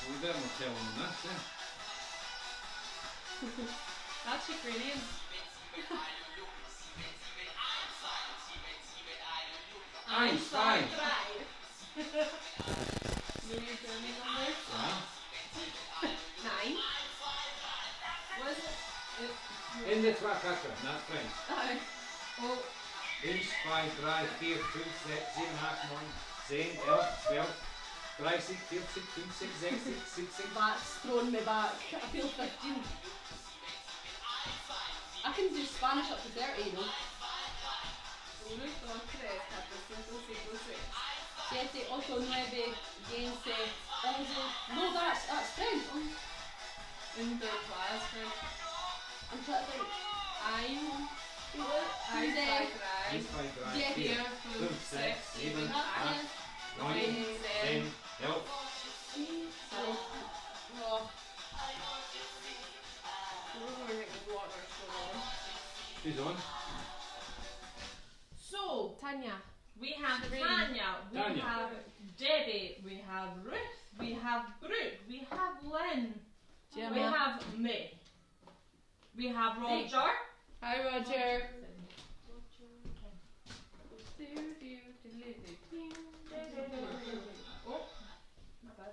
We better not tell them that, then. That's Ukrainian. I'm fine. Know your German number? Yeah. 9. Was it? In the Twakaka, not French. Oh. 1, 2, 3, 4, 5, 6, 7, 8, 9, 10, 11, 12, 13, 14, 15, 16, 17, 16. That's thrown me back. I feel 15. I can do Spanish up to 30, you know. 1, 2, 3, 4, 5, 6, 7, 8, 9, 10, 11. No, that's French. 1, 2, 3, 4, 5, 6, 7, 8, 9, 10, 11. I'm trying to think. I'm 2, 3, 4, 5, 6, 7, 8, 9, 10, 11. Who's on? So, Tanya. we have Tanya, we have Debbie, we have Ruth, we have Brooke, we have Lynn, Gemma. we have me, we have Roger. Hi, Roger. Oh, not bad.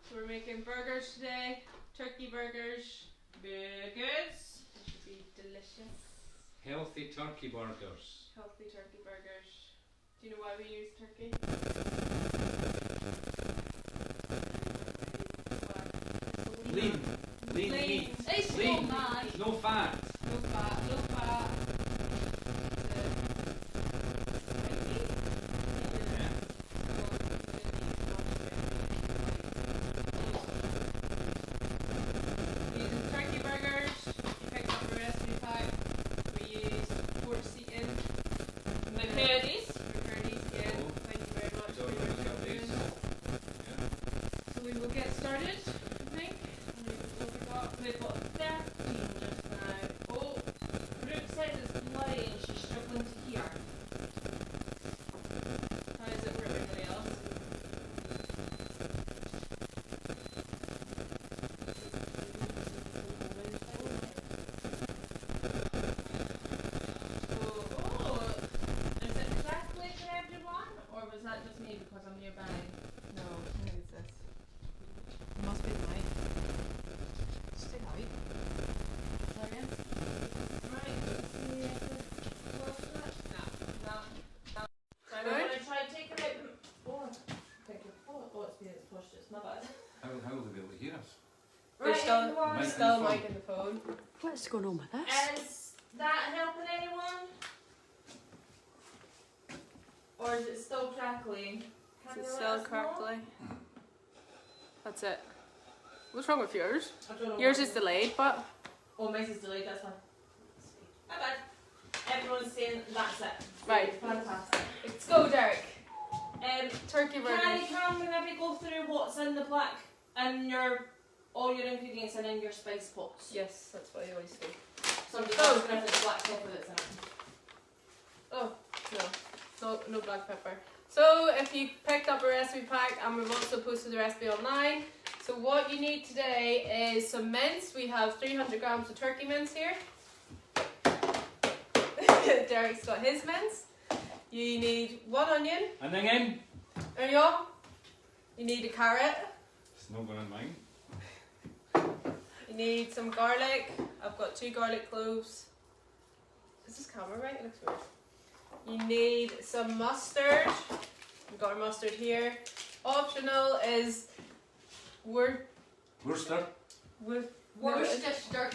So we're making burgers today, turkey burgers. Burgers. They should be delicious. Healthy turkey burgers. Healthy turkey burgers. Do you know why we use turkey? Lean. Lean meat. It's Lean. so mad. No fat. No fat. No fat. We've got 13 just now. Oh, Brooke says it's bloody and she's struggling to hear. How is it for everybody else? Oh, is it exactly for everyone? Or was that just me because I'm nearby? No, I think it's this. It must be the mic. Stay high. Sorry. Right, let's see if it's close to it. No. So I'm going to try to take it out. Oh, thank you. Oh, it's being pushed. It's my bad. How will they be able to hear us? There's still, everyone. Mic. still a mic in the phone. What's going on with this? Is that helping anyone? Or is it still crackling? Can Is it you still let us know? correctly? That's it. What's wrong with yours? I don't know Yours what- is delayed, but Oh, mine's is delayed, that's fine. My bad. Everyone's saying that's it. right. Fantastic. Let's go, Derek. Turkey Carrie, burgers. can we maybe go through what's in the plaque and all your ingredients and in your spice pots? Yes, that's what I always do. So I'm just Oh. asking if it's black pepper that's in it. Oh, no black pepper. So if you picked up a recipe pack, and we've also posted the recipe online. So what you need today is some mince. We have 300 grams of turkey mince here. Derek's got his mince. You need 1 onion. And then There you go. You need a carrot. it's not going in mine. You need some garlic. I've got 2 garlic cloves. Is this camera right? It looks weird. You need some mustard. We've got our mustard here. Optional is Worcester. Worcestershire.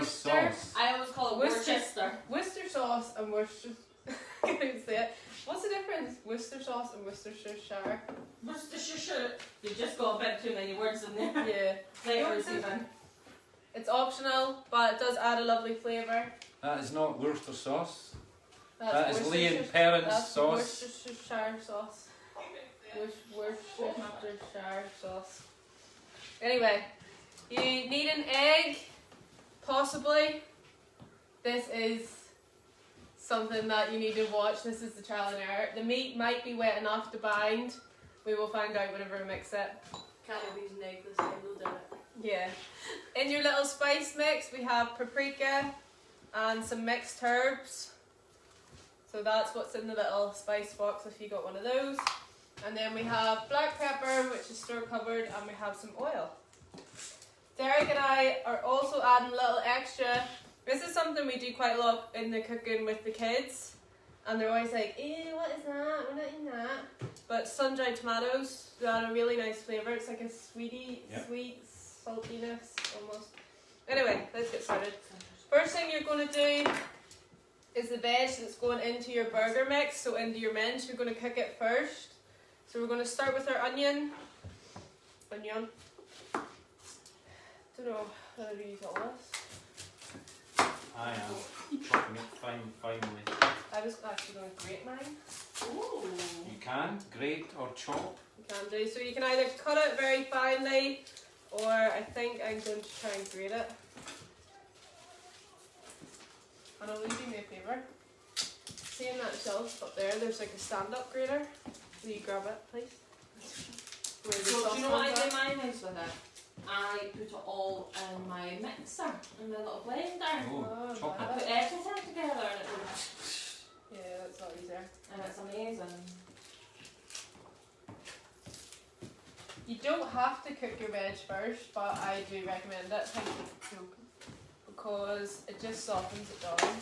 sauce. I always call it Worcester. Worcester sauce and Worcester. I can't even say it. What's the difference? Worcester sauce and Worcestershire. Worcestershire. You just got a bit too many words in there. Yeah. Flavors even. It's optional, but it does add a lovely flavour. That is not Worcester sauce. That's That is Lee and Worcestershire- Parents that's sauce. Worcestershire sauce. Worcestershire sauce. Anyway, you need an egg, possibly. This is something that you need to watch. This is the trial and error. The meat might be wet enough to bind. We will find out whenever we mix it. Carrie will use an egg this time, we'll do it. Yeah. In your little spice mix, we have paprika and some mixed herbs. So that's what's in the little spice box if you got one of those. And then we have black pepper, which is store covered, and we have some oil. Derek and I are also adding a little extra. This is something we do quite a lot in the cooking with the kids. And they're always like, ew, what is that? We're not eating that. But sun-dried tomatoes, they add a really nice flavour. It's like a sweet saltiness almost. Anyway, let's get started. First thing you're going to do is the veg that's going into your burger mix, so into your mince. You're going to cook it first. So we're going to start with our onion. Don't know how to use all this. I am chopping it finely. I was actually going to grate mine. Ooh. You can grate or chop. You can do. So you can either cut it very finely, or I think I'm going to try and grate it. And will you do me a favour? Seeing that shelf up there, there's like a stand-up grater. Will you grab it, please? Where the So do you know sauce what I ones do are. my house with it? I put it all in my mixer, in my little blender. Oh, chop I it. put everything together and it goes, Yeah, that's a lot easier. and it's amazing. You don't have to cook your veg first, but I do recommend it. Because it just softens it down.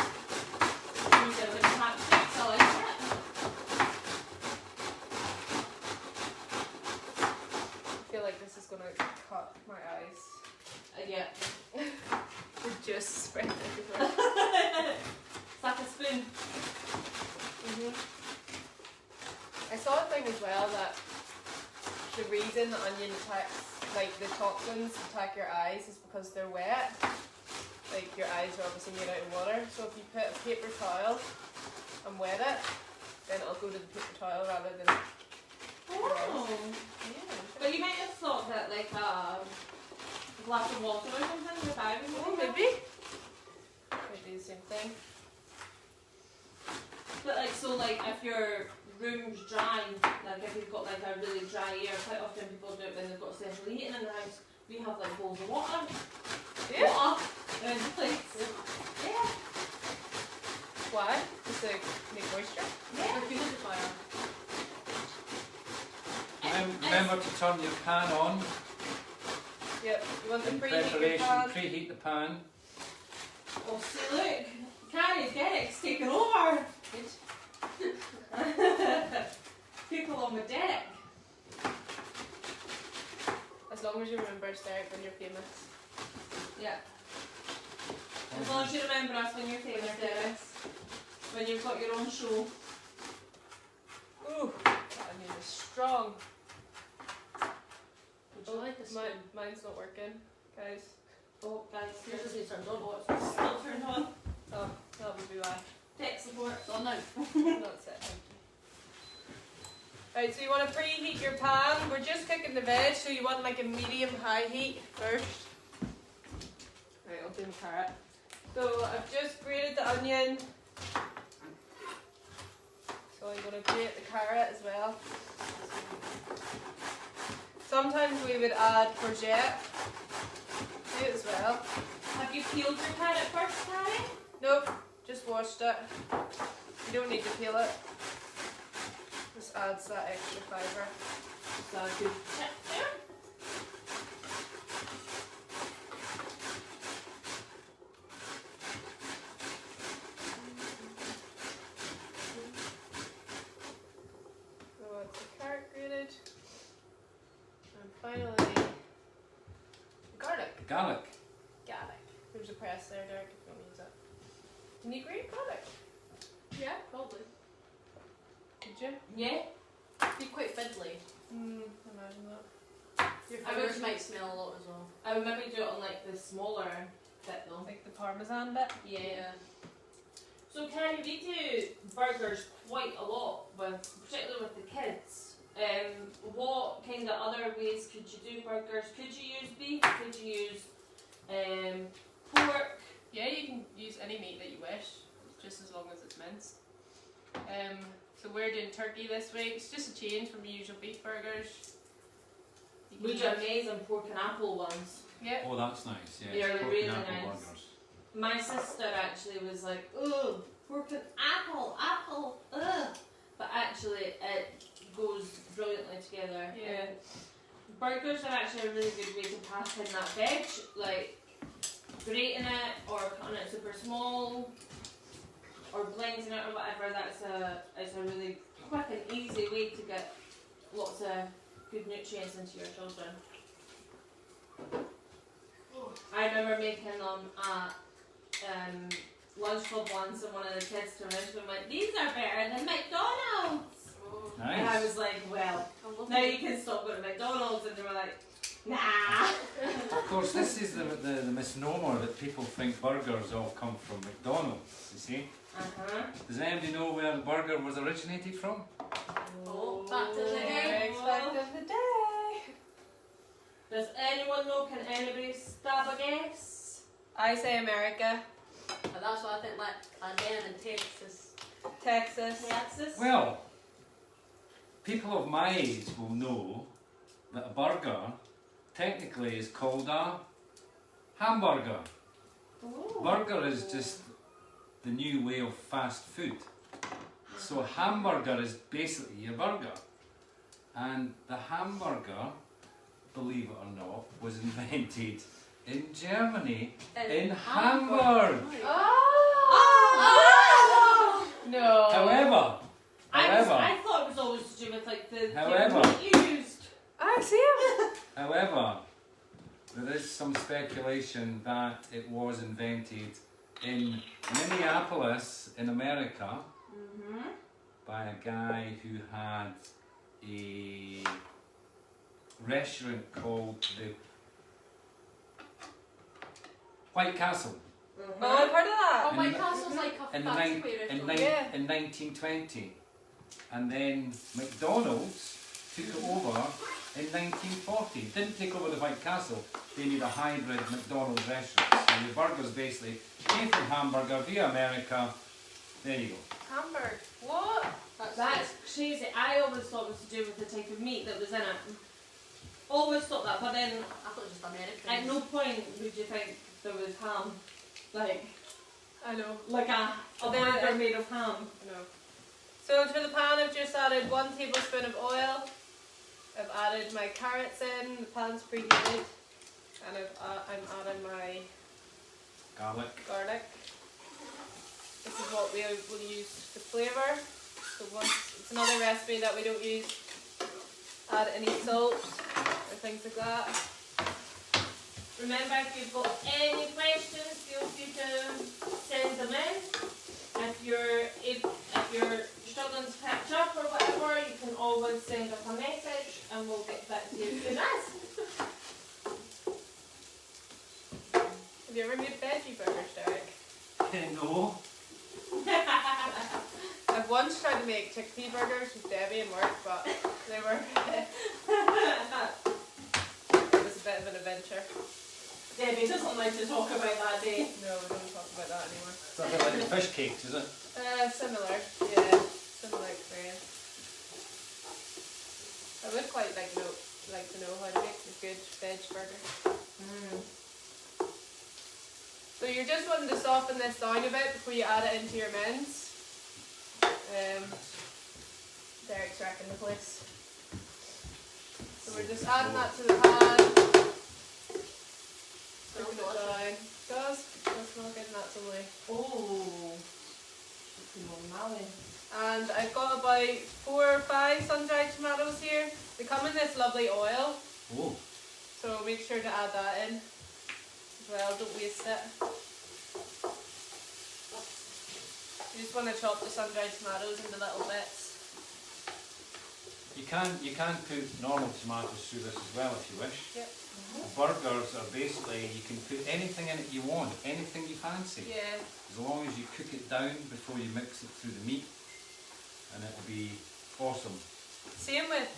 You get the tactics, I like it. I feel like this is gonna cut my eyes. Yeah. We're just spread everywhere. It's like a spoon. I saw a thing as well that the reason the onion attacks, like the toxins attack your eyes, is because they're wet. Like your eyes are obviously made out of water. So if you put a paper towel and wet it, then it'll go to the paper towel rather than. Oh. Yeah. But you might have thought that like a glass of water or something with eye would Oh, really help. maybe. I do the same thing. But like so like if your room's dry, like if you've got like a really dry air, quite often people do it when they've got central heating in their house. We have like bowls of water. Yeah. Water around the place. Yeah. Why? Just to make moisture? Yeah. Or humidifier? Remember to turn your pan on Yep. You want to in preheat your preparation. pan. Preheat the pan. Oh see look, Carrie's Derek's taken over. People on the deck. As long as you remember it's Derek when you're famous. Yeah. As long as you remember us when you're famous, Derek. When you've got your own show. Ooh, that onion is strong. Would you like a spoon? Mine's not working, guys. Oh, guys, Yours here's isn't turned on. Oh, it's still turned on. Oh, that would be why. Tech support's on now. That's it, thank you. Right, so you want to preheat your pan. We're just cooking the veg, so you want like a medium-high heat first. Right, I'll do the carrot. So I've just grated the onion. So I'm going to grate the carrot as well. Sometimes we would add courgette to it as well. Have you peeled your carrot first, Carrie? Nope, just washed it. You don't need to peel it. Just adds that extra fibre. So good texture. So it's the carrot grated. And finally, garlic. Garlic. Garlic. There's a press there, Derek, if you want to use it. Can you grate garlic? Yeah, probably. Could you? Yeah. Be quite fiddly. Imagine that. Your I wish fingers might smell a lot as well. I would maybe do it on like the smaller bit though. like the parmesan bit. Yeah. So Carrie, we do burgers quite a lot, with particularly with the kids. What kind of other ways could you do burgers? Could you use beef? Could you use pork? Yeah, you can use any meat that you wish, just as long as it's minced. So we're doing turkey this week. It's just a change from your usual beef burgers. We do amazing pork and apple ones. Yeah. Oh, that's nice. Yeah, They're pork really and apple nice. burgers. My sister actually was like, "Ugh, pork and apple, ugh." But actually, it goes brilliantly together. Yeah. Burgers are actually a really good way to pack in that veg, like grating it or cutting it super small or blending it or whatever. It's a really quick and easy way to get lots of good nutrients into your children. I remember making them at lunch club once, and one of the kids turned around and went, "These are better than McDonald's." And I Nice. was like, "Well, I love now it. you can stop going to McDonald's," and they were like, "Nah." Of course, this is the misnomer that people think burgers all come from McDonald's, you see. Does anybody know where the burger was originated from? Oh, back to the day. Next fact of the day. Does anyone know? Can anybody stab a guess? I say America, But that's what I think, like, again in Texas. Texas. Texas? Well, people of my age will know that a burger technically is called a hamburger. Ooh. Burger is just the new way of fast food. So hamburger is basically your burger. And the hamburger, believe it or not, was invented in Germany in Hamburg. Oh! No. However, I thought it was always to do with like the However. meat you used. I see him. however, there is some speculation that it was invented in Minneapolis in America by a guy who had a restaurant called the White Castle Oh, I've heard of that. Oh, my In- castle's like a in, fast nine- food in, restaurant. Yeah. in 1920, and then McDonald's took it over in 1940. Didn't take over the White Castle, they need a hybrid McDonald's restaurant. So your burgers basically came from hamburger via America. There you go. Hamburg. What? That's crazy. I always thought it was to do with the type of meat that was in it. Always thought that, but then I thought it was just American. at no point would you think there was ham. Like I know. a then burger I- made of ham. No. So to the pan, I've just added 1 tablespoon of oil. I've added my carrots in. The pan's preheated, and I'm adding my Garlic. garlic. This is what we will use to flavour. So once it's another recipe that we don't add any salt or things like that. Remember, if you've got any questions, feel free to send them in. If you're struggling to catch up or whatever, you can always send us a message and we'll get back to you as soon as. Have you ever made veggie burgers, Derek? No. I've once tried to make chickpea burgers with Debbie and Mark, but they were it was a bit of an adventure. Debbie doesn't like to talk about that day. No, we don't talk about that anymore. It's a bit like the fish cakes, is it? Similar, yeah, similar experience. I would quite like to know how to make a good veg burger. So you're just wanting to soften this down a bit before you add it into your mince. Derek's wrecking the place. So we're just adding that to the pan. Scooping it down. Does smell good, and that's only. Oh, And I've got about 4 or 5 sun-dried tomatoes here. They come in this lovely oil, Oh. so make sure to add that in as well, don't waste it. You just want to chop the sun-dried tomatoes into little bits. You can put normal tomatoes through this as well if you wish. Yep. Burgers are basically, you can put anything in it you want, anything you fancy. Yeah. As long as you cook it down before you mix it through the meat, and it'll be awesome. Same with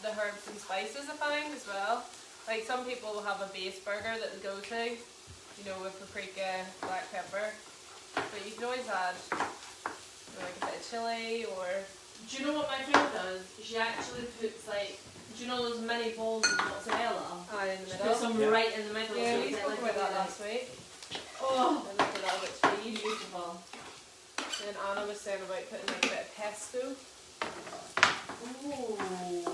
the herbs and spices I find as well. Like some people will have a base burger that they go to, you know, with paprika, black pepper. But you can always add like a bit of chili or... Do you know what my friend does? She actually puts like, do you know those mini balls of mozzarella? in the She middle. puts them right in the middle. Yeah, so we it's spoke like about that a- last week. Oh, And like a little bit sweet. beautiful. And Anna was saying about putting like a bit of pesto. Ooh.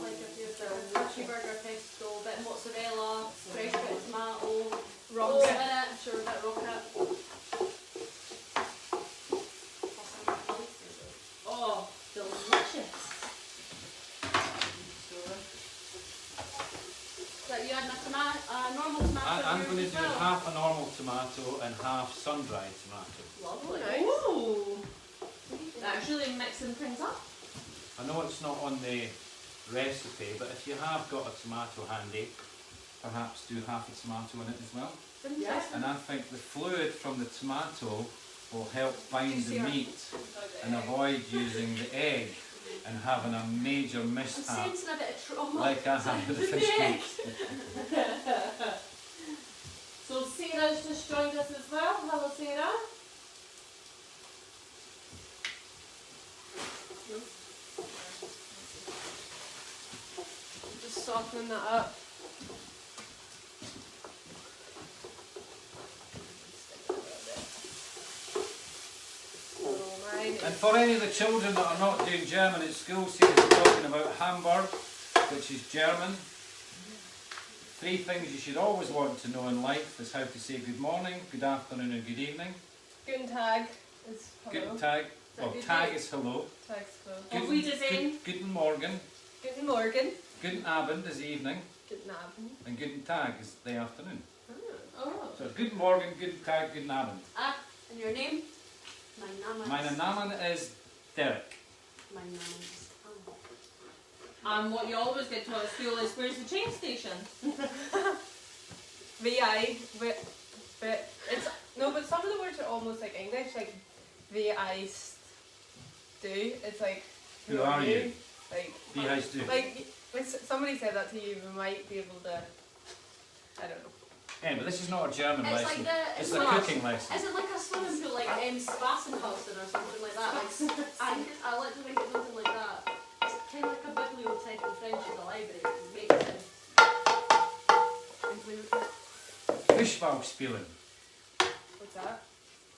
Like if you have the mushy burger pesto, a bit of mozzarella, fresh bit of tomato, Rocket. in it, sure, a bit of rocket. Oh, delicious. So you add a normal tomato. I'm here going to as do well. half a normal tomato and half sun-dried tomato. Lovely. Nice. Ooh. That's really mixing things up. I know it's not on the recipe, but if you have got a tomato handy, perhaps do half a tomato in it as well. Yeah. And I think the fluid from the tomato will help bind the meat and avoid using the egg and having a major I'm mishap sensing a bit of trauma. like I had with the fish cakes. So Sarah's just joined us as well. Hello, Sarah. Just softening that up. And for any of the children that are not doing German at school, Sarah's talking about Hamburg, which is German. 3 things you should always want to know in life is how to say good morning, good afternoon and good evening. Guten Tag is hello. Guten Tag, well good Tag day? is hello. Tag's hello. Auf Wiedersehen. Guten Morgen, Guten Morgen. Guten Abend is evening, Guten Abend. and Guten Tag is the afternoon. Oh. So it's Guten Morgen, Guten Tag, Guten Abend. Ah, and your name? My name Mein Name is Derek. My name is And what you always get taught at school is where's the train station? VI, but it's no, but some of the words are almost like English, like VI do. It's like Who are you? Like Wie heißt du? like when somebody said that to you, we might be able to. I don't know. Yeah, but this is not a German It's lesson. like the. It's It's a not. cooking lesson. Is it like a swimming pool, like Spasenhausen or something like that? Like, I like to think it's something like that. It's kind of like a bibliothèque in French, is a library. It makes sense. Fußball spielen. What's that?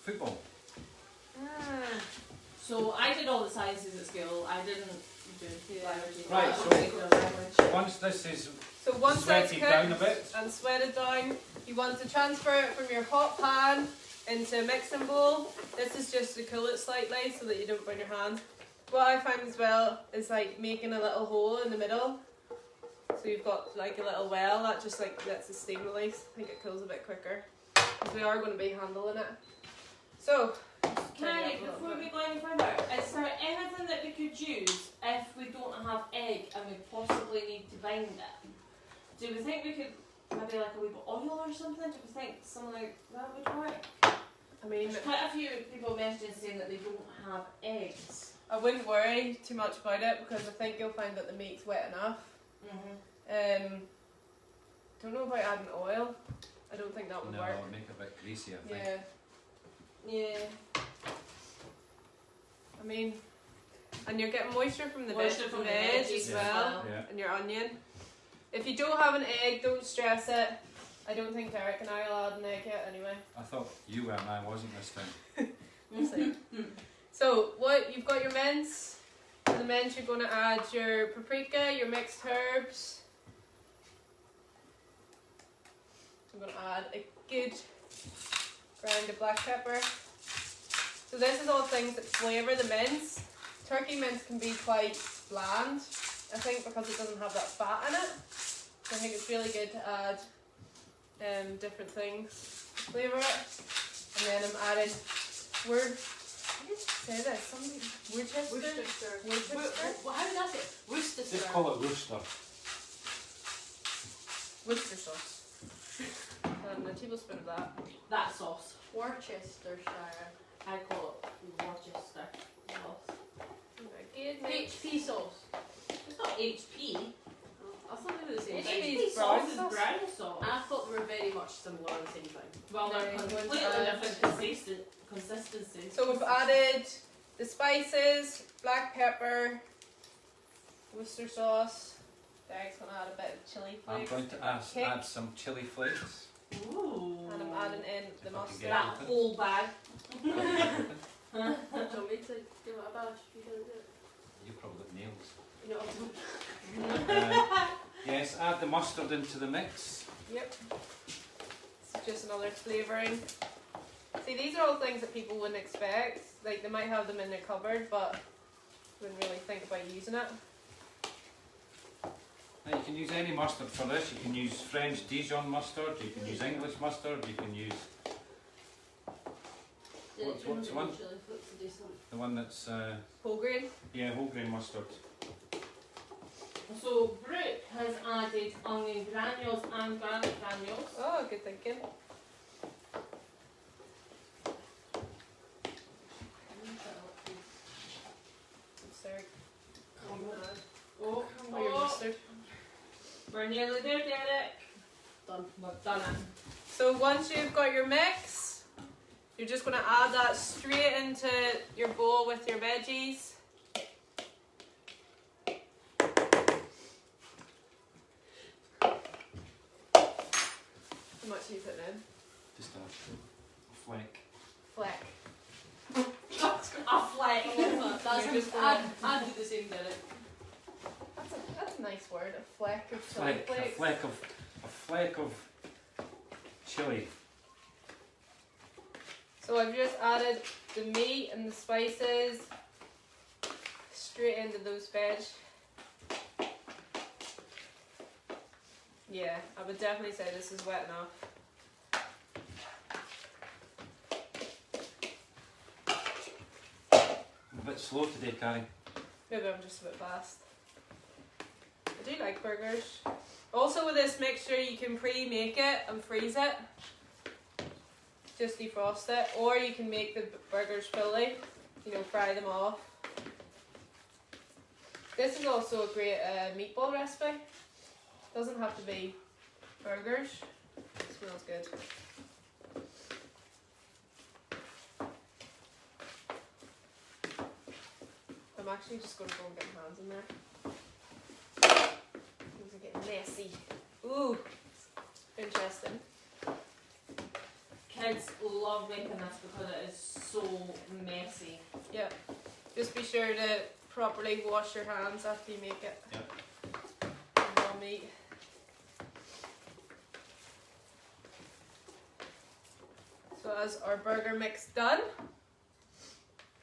Football. Ah. So I did all the sciences at school. I didn't do biology. Right, I so- only did language. Once this is So once that's sweated cooked down a bit, and sweated down, you want to transfer it from your hot pan into a mixing bowl. This is just to cool it slightly so that you don't burn your hand. What I find as well is like making a little hole in the middle. So you've got like a little well that just like lets the steam release. I think it cools a bit quicker. Because we are going to be handling it. So, Carrie, before we go any further, is there anything that we could use if we don't have egg and we possibly need to bind it? Do we think we could maybe like a wee bit of oil or something? Do we think something like that would work? I mean, There's quite a few people messaging saying that they don't have eggs. I wouldn't worry too much about it because I think you'll find that the meat's wet enough. Don't know about adding oil. I don't think that would no, work. it'll make it a bit greasy, I think. Yeah. I mean, and you're getting moisture from the Moisture from the veg veggies as as well, well. Yeah. and your onion. If you don't have an egg, don't stress it. I don't think Derek and I will add an egg yet anyway. I thought you were and I wasn't this time. We'll see. So what you've got your mince. To the mince you're going to add your paprika, your mixed herbs. I'm going to add a good grind of black pepper. So this is all things that flavour the mince. Turkey mince can be quite bland, I think, because it doesn't have that fat in it. So I think it's really good to add different things to flavour it. And then I'm adding, how did you say this? Somebody, Worcester? How did I say it? Worcestershire. Just call it rooster. Worcester sauce. And a tablespoon of that. That sauce. Worcestershire. I call it Worcester sauce. Okay, good. HP sauce. It's not HP. I thought they were the same Each thing. of these These brown sauces, sauce. brown sauce. I thought they were very much similar at the same time. Well, they're They're going to completely add- different consistency. So we've added the spices, black pepper, Worcester sauce. Derek's going to add a bit of chilli I'm flakes. going to add some chili flakes. Ooh. And I'm adding in the If I can mustard. get that whole bag. Do you want me to give it a bash? You don't do it. You probably got nails. You know what I'm doing? Yes, add the mustard into the mix. Yep. It's just another flavouring. See, these are all things that people wouldn't expect. Like, they might have them in their cupboard, but wouldn't really think about using it. Now you can use any mustard for this. You can use French Dijon mustard, you can use English mustard, you can use what's one? Chili flakes to do something. the one that's, Whole grain. yeah, whole grain mustard. So Brooke has added onion granules and garlic granules. Oh, good thinking. Sorry. Oh, Oh, your mustard. we're nearly there, Derek. Done. We've done it. So once you've got your mix, you're just going to add that straight into your bowl with your veggies. How much are you putting in? Just a flake. Fleck. A flake. That's You're just I'd do the same, Derek. That's a nice word, a fleck of chili Flake, flakes. a flake of chili. So I've just added the meat and the spices straight into those veg. Yeah, I would definitely say this is wet enough. I'm a bit slow today, Carrie. Maybe I'm just a bit fast. I do like burgers. Also with this mixture you can pre-make it and freeze it. Just defrost it. Or you can make the burgers fully, you know, fry them off. This is also a great meatball recipe. Doesn't have to be burgers. It smells good. I'm actually just going to go and get my hands in there. Things are getting messy. Ooh, interesting. Kids love making this because it is so messy. Yep. Just be sure to properly wash your hands after you make it. Yep. And raw meat. So as our burger mix done.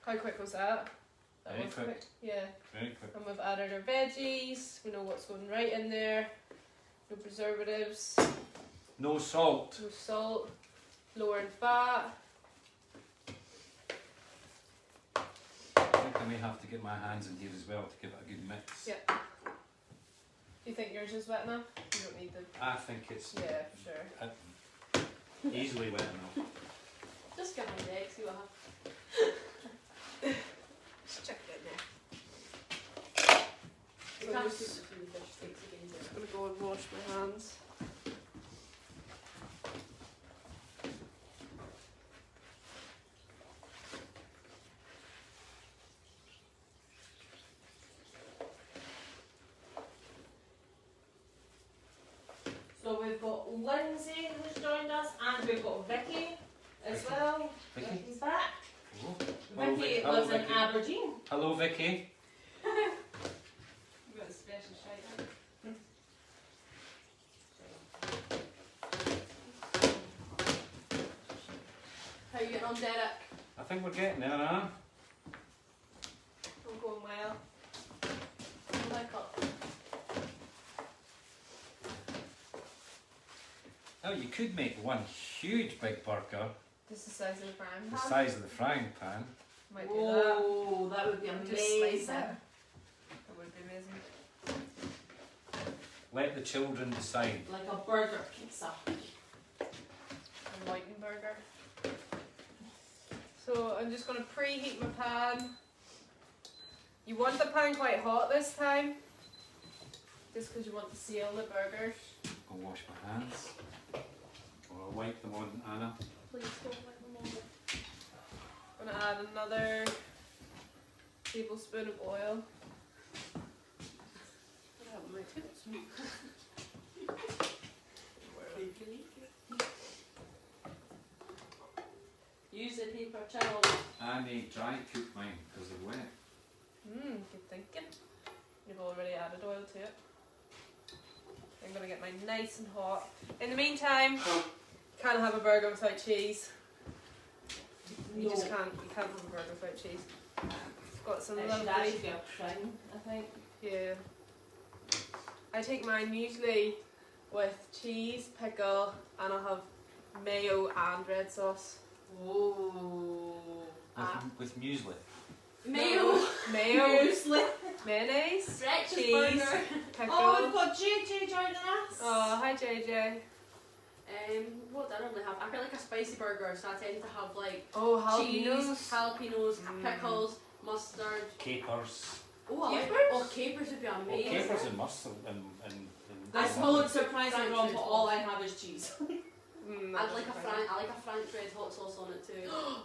How quick was that? That Very was quick. Yeah. Very quick. And we've added our veggies. We know what's going right in there. No preservatives. No salt. No salt. Lower in fat. I think I may have to get my hands in here as well to give it a good mix. Yeah. Do you think yours is wet enough? You don't need the... I think it's Yeah, for sure. easily wet enough. Just get my leg, see what happens. Just check it in there. You So can't just- shoot between the fish sticks again, Derek. I'm gonna go and wash my hands. So we've got Lindsay who's joined us, and we've got Vicky as Vicky. well. Vicky? Vicky's back. Oh. Hello, Vicky Hello, lives in Vicky. Aberdeen. Hello, Vicky. We've got a special shite. How you getting on, Derek? I think we're getting there, huh? I'm going well. Oh my god. Now you could make one huge big burger This is the size of the frying the pan. size of the frying pan. Might do that. Whoa, that would be And just slice amazing. it. That would be amazing. Let the children decide. Like a burger pizza. A whiting burger. So I'm just going to preheat my pan. You want the pan quite hot this time. just because you want to seal the burgers. I'll wash my hands. Or I'll wipe them on Anna. Please don't let them over. I'm gonna add another tablespoon of oil. I have my tips. Use the paper towel. I may dry cook mine because they're wet. Good thinking. You've already added oil to it. I'm gonna get mine nice and hot. In the meantime, can't have a burger without cheese. You just can't. You can't have a burger without cheese. I've got some It should lovely. actually be a crown, I think. Yeah. I take mine usually with cheese, pickle, and I'll have mayo and red sauce. Oh. With muesli. Mayo. Mayo, Muesli. mayonnaise, Breakfast cheese, burger. pickle. Oh, we've got JJ joining us. Oh, hi JJ. What do I normally have? I feel like a spicy burger, so I tend to have like Oh, cheese, jalapenos. jalapenos, pickles, mustard. Capers. Oh, I like, Capers? oh, capers would be Well, amazing. capers and mustard and That's I not surprising, Ron, but all I have is cheese. I'd like I like a French red hot sauce on it too. Oh,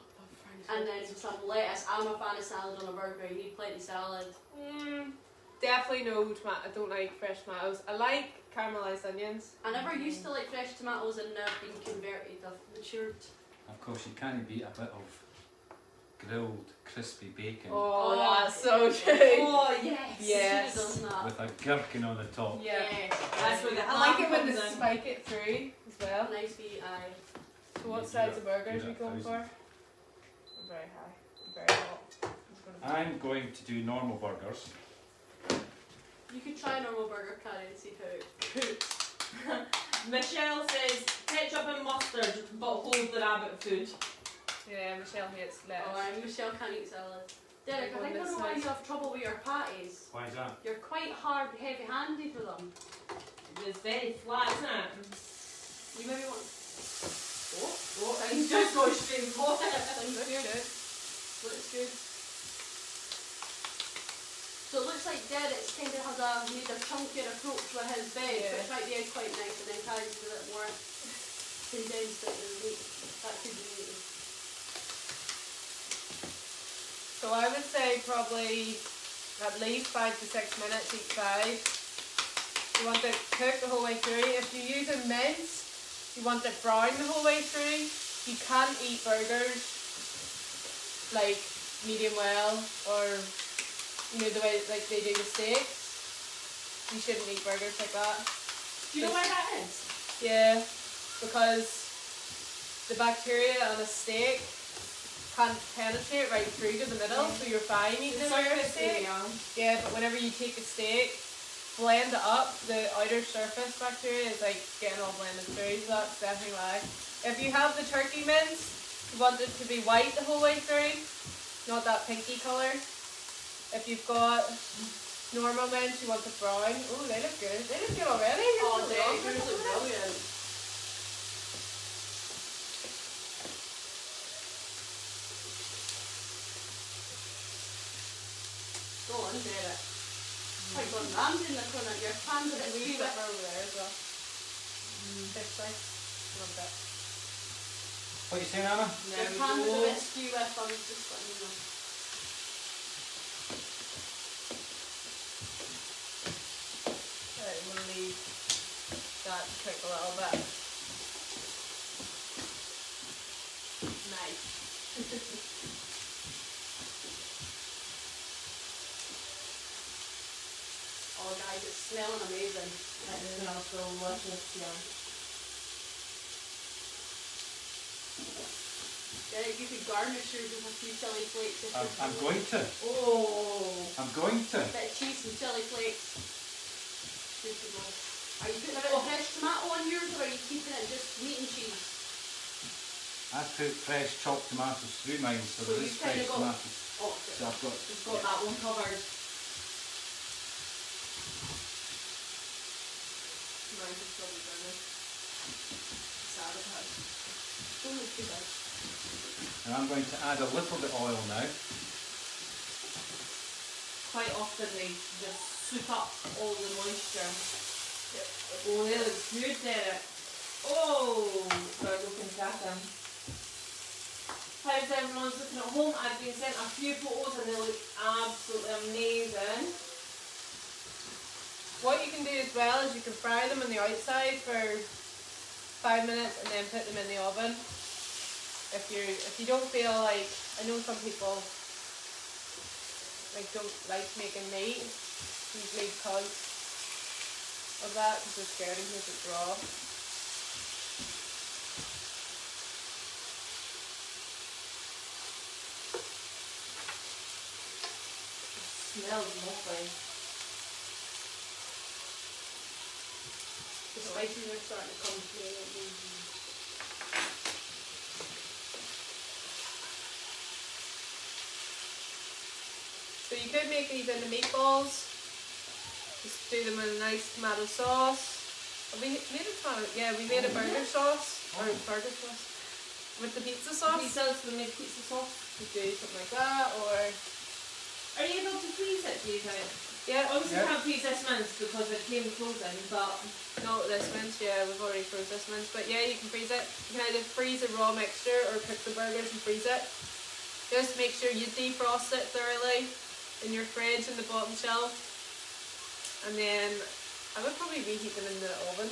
And then some lettuce. I'm a fan of salad on a burger. You need plenty of salad. Definitely no tomato. I don't like fresh tomatoes. I like caramelized onions. I never used to like fresh tomatoes and now I've been converted. I've matured. of course you can't beat a bit of grilled crispy bacon Oh, Oh, that's so good. Oh, yes. Yes. Should've done that. with a gherkin on the top. Yeah. That's where the I like it ham when they comes in. spike it through as well. Nice wee eye. So what You size do of that- burgers do are you that going for? 1,000. I'm very high. I'm very hot. I'm going to do normal burgers. You could try a normal burger, Carrie, and see how it cooks. Michelle says ketchup and mustard, but hold the rabbit food. Yeah, Michelle hates Oh, lettuce. and Michelle can't eat salad. Derek, I One think I that's know why nice. you have trouble with your patties. Why is that? You're quite hard, heavy-handed with them. It's very flat, isn't it? You maybe want. Oh, and just go straight for it. Sounds Looks good. good. Looks good. So it looks like Derek's kind of has made a chunkier approach with his veg, Yeah. which might be quite nice, and then Carrie's a bit more condensed into the meat. That could be neat. So I would say probably at least 5 to 6 minutes each side. You want it cooked the whole way through. If you're using mince, you want it brown the whole way through. You can't eat burgers like medium well or you know the way like they do the steaks. You shouldn't eat burgers like that. Do you know why that is? Yeah, because the bacteria on a steak can't penetrate right through to the middle, so you're fine eating a burger steak. Yeah, but whenever you take a steak, blend it up, the outer surface bacteria is like getting all blended through, so that's definitely why. If you have the turkey mince, you want it to be white the whole way through, not that pinky colour. If you've got normal mince, you want the brown. Oh, they look good. They look good already. Oh, Yours Derek, look yours look good. brilliant. Go on, Derek. Like on Ramsay in the corner, your pan's a bit We skew put with. her over there as well. Fish slice. Love that. What you saying, Anna? Your pan is a bit skew with, I'm just letting you know. Right, we'll leave that to cook a little bit. Nice. Oh guys, it's smelling amazing. That smells delicious, yeah. Derek, you could garnish yours with a few chilli flakes if I'm you're going to. Oh. I'm going to. a bit of cheese and chilli flakes. Good to go. Are you putting a bit of fresh tomato on yours or are you keeping it just meat and cheese? I put fresh chopped tomatoes through mine, so So there you've is kinda fresh got- tomatoes. Oh, So I've got. He's got that one covered. Mine is probably better. Sabotage. don't look too bad. And I'm going to add a little bit of oil now. Quite often they just soak up all the moisture. Oh, they look good there. Oh, they're looking cracking. How's everyone's looking at home? I've been sent a few photos and they look absolutely amazing. What you can do as well is you can fry them on the outside for 5 minutes and then put them in the oven. If you don't feel like, I know some people like don't like making meat, usually because of that, because they're scared in case it's raw. It smells lovely. The spices are starting to come through. So you could make these into meatballs. Just do them in a nice tomato sauce. Have we made a tomato? Yeah, we made a burger sauce. Or burger sauce. With the pizza sauce. Pizzas, we made pizza sauce. You do something like that, or... Are you able to freeze it, do you think? Yeah. Obviously can't freeze this mince because it came frozen, but... No, this mince, yeah, we've already froze this mince. But yeah, you can freeze it. You can either freeze a raw mixture or cook the burgers and freeze it. Just make sure you defrost it thoroughly in your fridge in the bottom shelf. And then I would probably reheat them in the oven.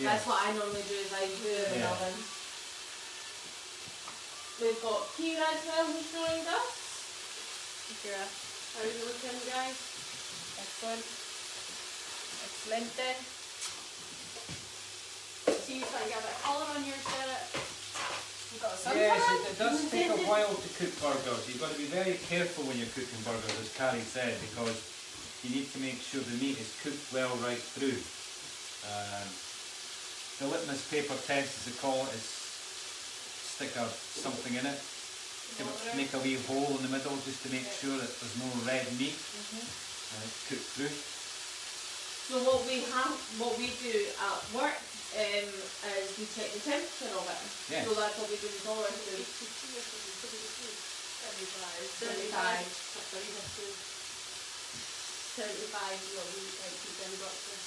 Yeah. That's what I normally do, is I do it in the oven. We've got Kira as well who's joined us. Kira, How are you looking, guys? excellent. Excelente. See, you starting to get a bit of colour on your shirt. You've got a Yes, sunflower. it does take a while to cook burgers. You've got to be very careful when you're cooking burgers, as Carrie said, because you need to make sure the meat is cooked well right through. The litmus paper test, as they call it, is stick something in it, make a wee hole in the middle just to make sure that there's no red meat cooked through. So what we do at work is we check the temperature of it. Yes. So that's what we do with all our food. 75. 75 is what we like to do in breakfast.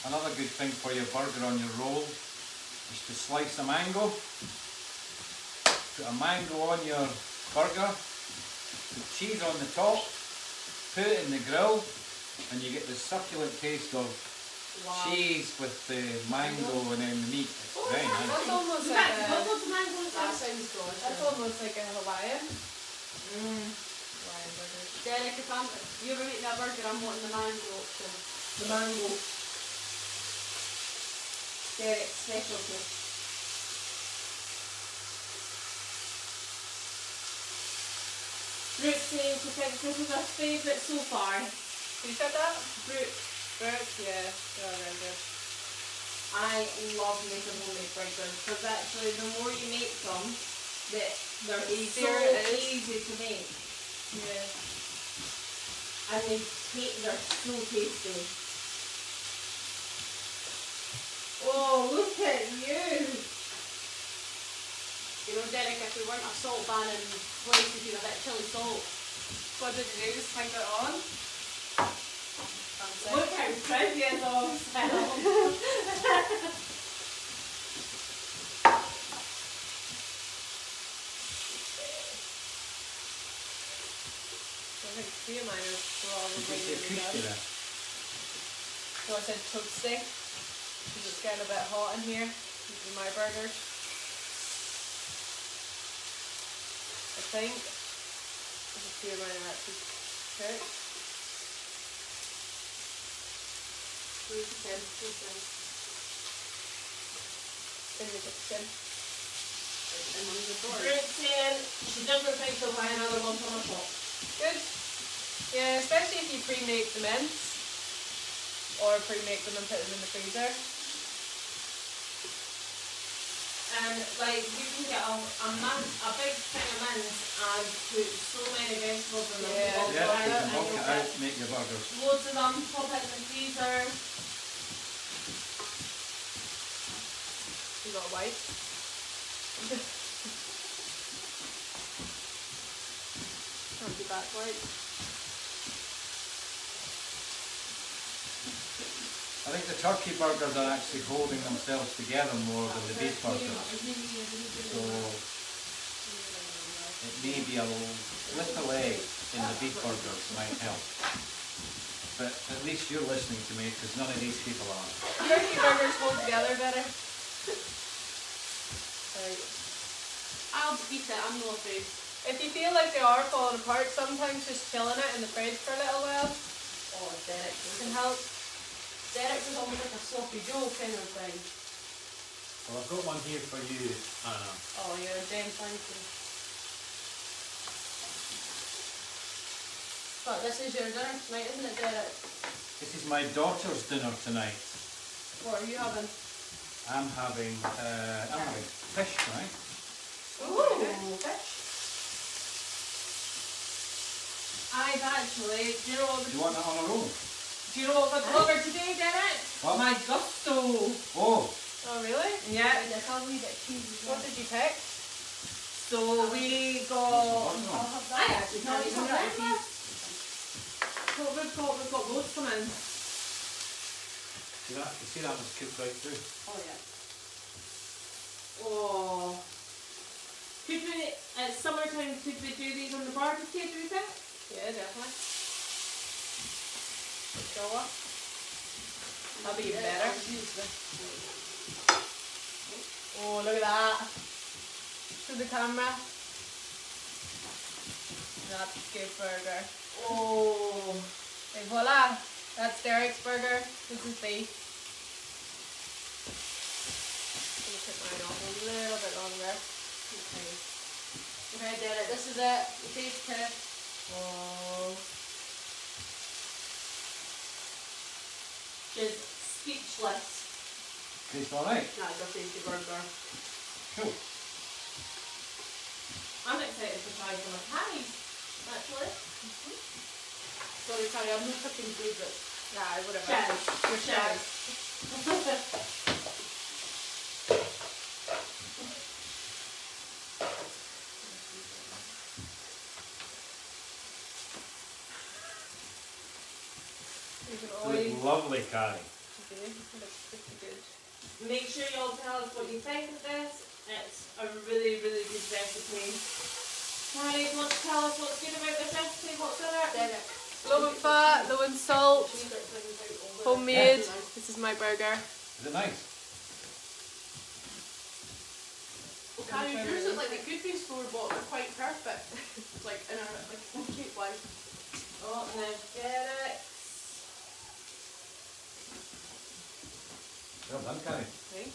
Another good thing for your burger on your roll is to slice a mango. Put a mango on your burger, put cheese on the top, put it in the grill, and you get the succulent taste of cheese with the mango and then the meat. It's very nice. That's almost Is like that a, bubble tomato That sauce? sounds good. that's almost like a Hawaiian. Hawaiian burger. Derek, if you ever make me a burger, I'm wanting the mango option. The mango. Derek's specialty. Brooke saying she thinks this is her favourite so far. Who said that? Brooke, Brooke, yeah, they're very good. I love making homemade burgers because actually the more you make them, they're so easier it is. easy to make. Yeah. And they're so tasty. Oh, look at you! You know, Derek, if we weren't a salt banning place, we'd be a bit chili salt. What did you do? Just finger it on? Fancy. Look how pretty it all smells. I think a few of mine are Did probably you say really crispy good. there? So I said toasty, because it's getting a bit hot in here. These are my burgers. I think there's a few of mine are actually cooked. Where's the temperature? In the kitchen. And on the board. Brooke saying she doesn't think she'll buy another one from a shop. Good. Yeah, especially if you pre-make the mince. Or pre-make them and put them in the freezer. And like you can get a big thing of mince and put so many vegetables in them. Yeah. Bulk Yeah, it you out can and bulk you'll it get out, make your burgers. loads of them, pop it in the freezer. You got a wipe. turkey backwards. I think the turkey burgers are actually holding themselves together more than the beef burgers. So it may be a little egg in the beef burgers might help. But at least you're listening to me because none of these people are. Turkey burgers hold together better. Right. I'll eat it, I'm not afraid. If you feel like they are falling apart, sometimes just chilling it in the fridge for a little while Oh, Derek. can help. Derek was almost like a sloppy Joe kind of thing. Well, I've got one here for you, Anna. Oh, you're a gem, thank you. But this is your dinner tonight, isn't it, Derek? This is my daughter's dinner tonight. What are you having? I'm having fish tonight. Ooh, fish. I've actually, do you know what Do you want that on a roll? do you know what we covered today, Derek? What? My gusto. Oh, Oh really? Yeah. Yes, I'll leave it cheese as well. What did you pick? So we got. I'll have that. I actually can't it's even not that remember. cheese. What we've got loads coming. see that? You see that was cooked right through. Oh, yeah. Oh. Could we, at summertime, could we do these on the barbecue, do you think? Yeah, definitely. Sure. That'll be even better. I'll use this. Oh, look at that. To the camera. That's a good burger. Oh. And voila! That's Derek's burger. This is beef. I'm gonna put mine on a little bit longer. Okay. Okay, Derek, this is it. You taste test. Oh. Just speechless. Tastes alright. That's your tasty burger. Cool. I'm excited to try some of Carrie's, actually. Sorry, Carrie, I'm not cooking good, but Nah, whatever. Cheers. Your Cheers. You can They always look lovely, Carrie. do. It looks pretty good. Make sure you all tell us what you think of this. It's a really, really good recipe. Carrie, do you want to tell us what's good about this recipe? What's in it? Derek. Low in fat, low in salt, Cheese that brings out all the- homemade. Yeah. This is my burger. Is it nice? Well, Carrie, yours look like they could be store bought. They're quite perfect. Like in a shape wise. Oh, no, get it. Well done, Carrie.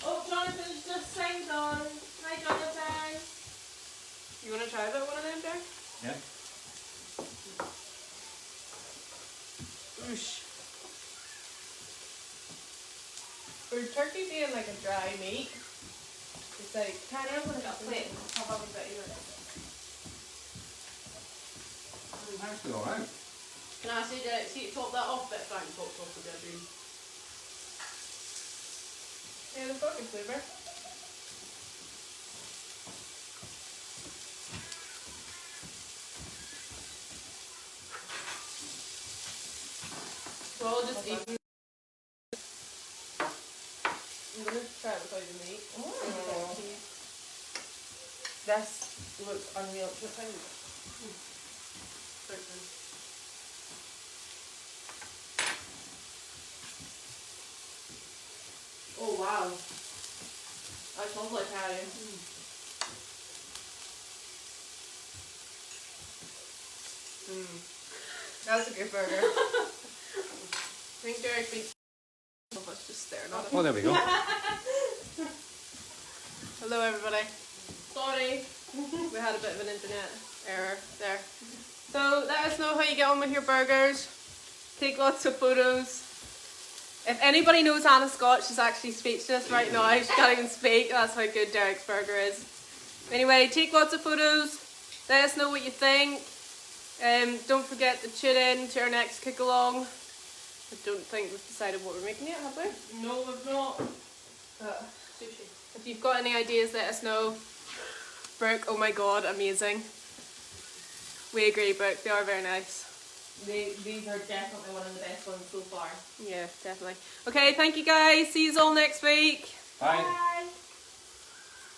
Oh, Jonathan's just signed on. Hi, Jonathan. You want to try a bit of one of them, Derek? Yeah. Oosh. For turkey being like a dry meat, it's like Carrie, I'm going to get a plate and I'll have a bit of it. It's actually alright. Can I say, Derek, see, top that off, bit Frank topped off with their dream. yeah, they've got good flavour. So I'll just eat. I'm gonna try it without the meat. Oh. This looks unreal. Do you think? Oh wow. That's lovely, Carrie. That's a good burger. I think Derek beats of us just staring at him. Oh, there we go. Hello everybody. Sorry. We had a bit of an internet error there. So let us know how you get on with your burgers. Take lots of photos. If anybody knows Anna Scott, she's actually speechless right now. She can't even speak. That's how good Derek's burger is. Anyway, take lots of photos. Let us know what you think. Don't forget to tune in to our next cook along. I don't think we've decided what we're making yet, have we? No, we've not. Sushi. If you've got any ideas, let us know. Brooke, oh my god, amazing. We agree, but they are very nice. These are definitely one of the best ones so far. Yeah, definitely. Okay, thank you guys. See you all next week. Bye. Bye.